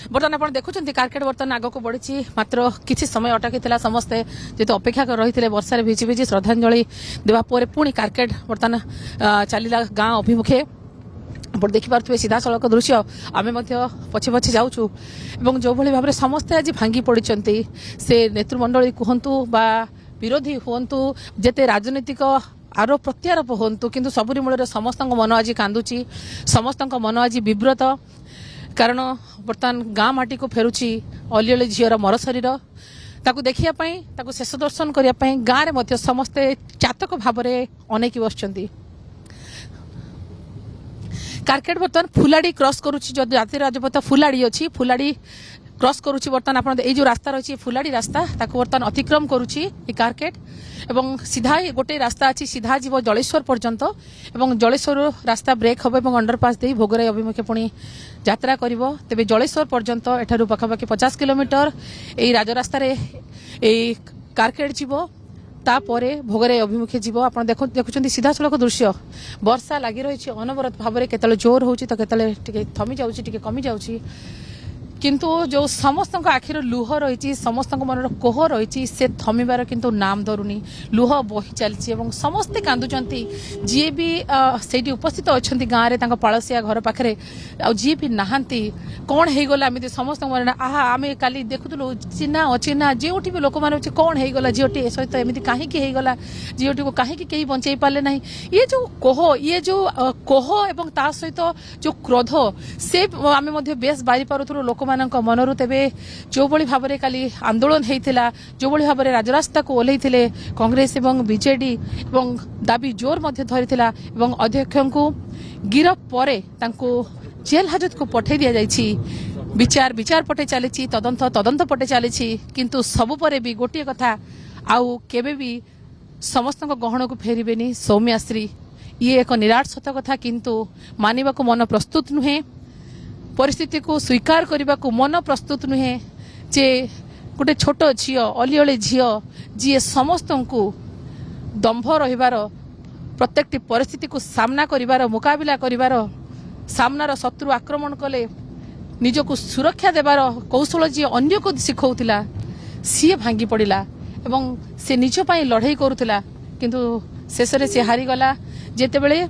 बर्तमान आप देखुं कारकेट बर्तमान आग को बढ़ी मात्र किसी समय अटकी समस्ते जेहेतु अपेक्षा कर रही वर्षा भिजी भिजी श्रद्धांजलि देवापर पुणी कारकेट बर्तमान चलला गाँ अभिमुखे आप देखिपे सीधा सड़क दृश्य आम पछे पछे जाऊँ जो भाव में समस्ते आज भांगी पड़ी से नेतृमंडली कहतु बा विरोधी हूँ जेते राजनीतिक आरोप प्रत्यारोप हूँ किंतु सबुरी मूल समस्त मन आज कांदुची समस्त मन आज विव्रत कारण बर्तमान गाँ माटी को फेरुची अलिअलि झीर मर शरीर ताकू देखिया शेष दर्शन करने गाँव में समस्ते चातक भाव में अनेक बसचंती कारकेट बर्तमान फुलाड़ी क्रॉस करुच्ची जो जातीय राजपथ फुलाड़ी अच्छी फुलाड़ी क्रॉस करुच्ची बर्तमान आप जो रास्ता रही फुलाड़ी रास्ता ताकू बर्तमान अतिक्रम करुच्ची कारकेट एवं सीधा गोटे रास्ता अच्छी सीधा जीव जलेश्वर पर्यंत एवं जलेश्वर रास्ता ब्रेक हम और अंडरपास दे भोगराई अभिमुखे पुणी यात्रा कर तेज जलेश्वर पर्यंत एठारू पखापाखि 50 किलोमीटर यही राजरास्त कारकेट जीव तापर भोगराई अभिमुखे जीव आप देखुं सीधा सड़क दृश्य वर्षा लगी रही अनवरत भाव में केतले जोर होची तो केतले थमी जाऊँगी कमी जाऊँगी किंतु जो समस्त आखिर लुह रही समस्त मन कोह रही से थमिबार किंतु नाम धरुनी लुह बही चलती समस्ते कांदुंट जी भी से उपस्थित अच्छा गाँव में पाड़सिया घर पाखे जी भी नहांती कौन होगला एमती समस्त मन आहा आम काली देखुलु चिन्हा अचिन्हा जो भी लोक मैंने कौन होगला झीटी सहित एमती कहीं होगला झीटी को कहीं कहीं बंचई पारे ना ये जो कोह एवं ता सहित जो क्रोध से आम बेस बारी पारुथुलु लोक मनरु तेबे जो भली भाव में काली आंदोलन होता जो भली भाव में राजरास्ता को ओह्लैथिले कांग्रेस एवं बीजेडी एवं दाबी जोर धरी अध्यक्ष को गिरफ पर जेल हाजत को पठे दि जाइछि विचार पटे चली तदंत पटे चली किंतु सबु परे भी गोटे कथा आउ केबे भी समस्त गहन को फेरबेनी सौम्याश्री ये एक निराट सत कथा किंतु मानिबा को मन प्रस्तुत नुहे परिस्थिति को स्वीकार करने को मन प्रस्तुत नुहे जे गोटे छोट झील अलिअलि झील जी समस्त को दंभ रहिबार प्रत्येक परिस्थिति को सामना करिबार मुकाबिला करिबार सामनार शत्रु आक्रमण कले निजको सुरक्षा देवार कौशल जी अन्य को शिखौतिला सी भांगी पड़िला एवं से निज पई लड़ाई करुतिला किंतु शेष रे से हारीगला जेतेबेले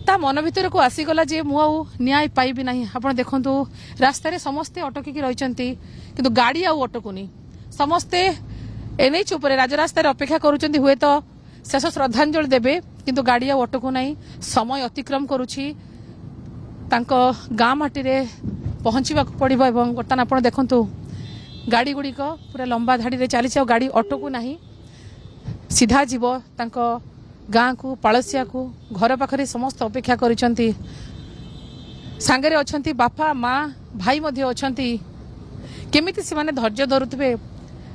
ता मन भीतर को आसीगला जे मु आउ न्याय पाइबी नहीं आप देखु रास्तार समस्ते अटकिकी रही किंतु गाड़ी आउ अटकुनी समस्ते एनएच उपर राजरास्तार अपेक्षा करुछंती हुए तो शेष श्रद्धांजलि देबे किंतु गाड़ी आउ अटकु नहीं समय अतिक्रम करुछि तांको गाँ माटी रे पहुँचवा पड़ो एवं बर्तमान आप देखु गाड़ी गुड़िक पूरा लंबा धाड़ी चली गाड़ी अटकु नहीं सीधा जीव तांको गाँ को पाड़सिया को घर पाखरे समस्त अपेक्षा करिसंती सांगरे अछंती बापा माँ भाई मध्य अछंती केमिति से माने धैर्य धरुथिबे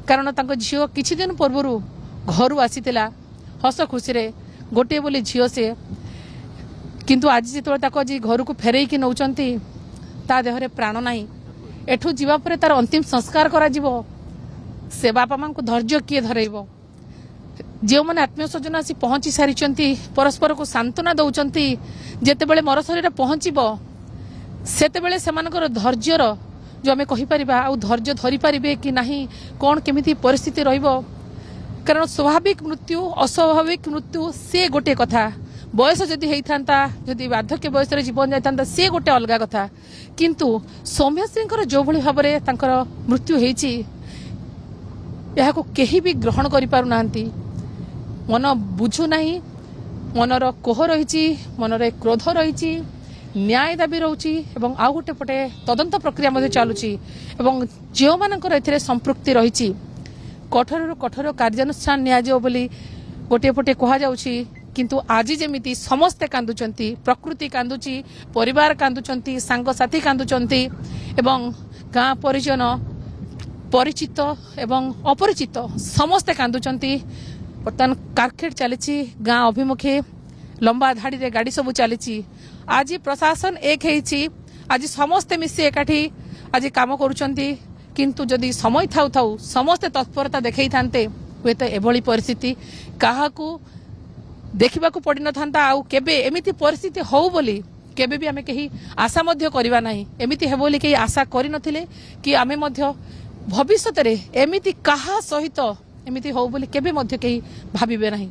कारण तांको झियो किछि दिन पूर्वरु घरु आसीतिला हस खुशी रे गोटे बोली झियो से किंतु आज जेतोळे ताको जी घर को फेरई कि नौचंती ता देहरे प्राण नाही एठू जीवा परे तार अंतिम संस्कार करा जीवो से बापा मां को धैर्य किए धरैबो जो मैंने आत्मीय स्वजन आसी पहुंची सारी परस्पर को सांत्वना दौरान जितेबले मर शरीर पहुंचब सेतेबेले सेमानकर धैर्यर जो आम कहीपर आउ धैर्य धरी पारे कि नहीं कौन केमिति परिस्थिति रहिबो कारण स्वाभाविक मृत्यु अस्वाभाविक मृत्यु से गोटे कथा बयस जदि होता जदि वार्धक्य बयस जीवन जाता से गोटे अलग कथा किंतु सौम्यश्री जो भली भाव में मृत्यु होती यह केही भी ग्रहण कर पारु नांती मन बुझु नहीं मनर कोह रही मनरे क्रोध रही न्याय दाबी रोची एवं आउ गोटे पटे तदंत प्रक्रिया चलुची एवं जो मानकर एथिरे संपृक्ति रही कठोर कठोर कार्यानुष्ठान नियाजियो बोली गोटे पटे कहा जाउची किंतु आज जेमिति समस्ते कांदुचंती प्रकृति कांदुची परिवार कांदुचंती सांग साथी कांदुचंती एवं गाँ परिजन परिचित एवं अपरिचित समस्ते कांदुचंती बर्तमान कारखेट चली गाँ अभिमुखे लंबा धाड़ी रे गाड़ी सब चली आज प्रशासन एक है आज समस्ते मिसी एकाठी आज काम करुचंती किंतु जदि समय थाउ थाउ समस्ते तत्परता देखई थांते हुए तो एभली परिस्थिति काहाकू देखा पड़ न था आउ केबे एमिति परिस्थिति हो बोली केबे भी आमे कहीं आशा मध्य करिबा नाही एमिति हे बोली कहीं आशा करि नथिले कि आमे मध्य भविष्य रे एमिति कहा सहित एमिति हो बोली केबे मध्य कहीं भाबिबे नाही।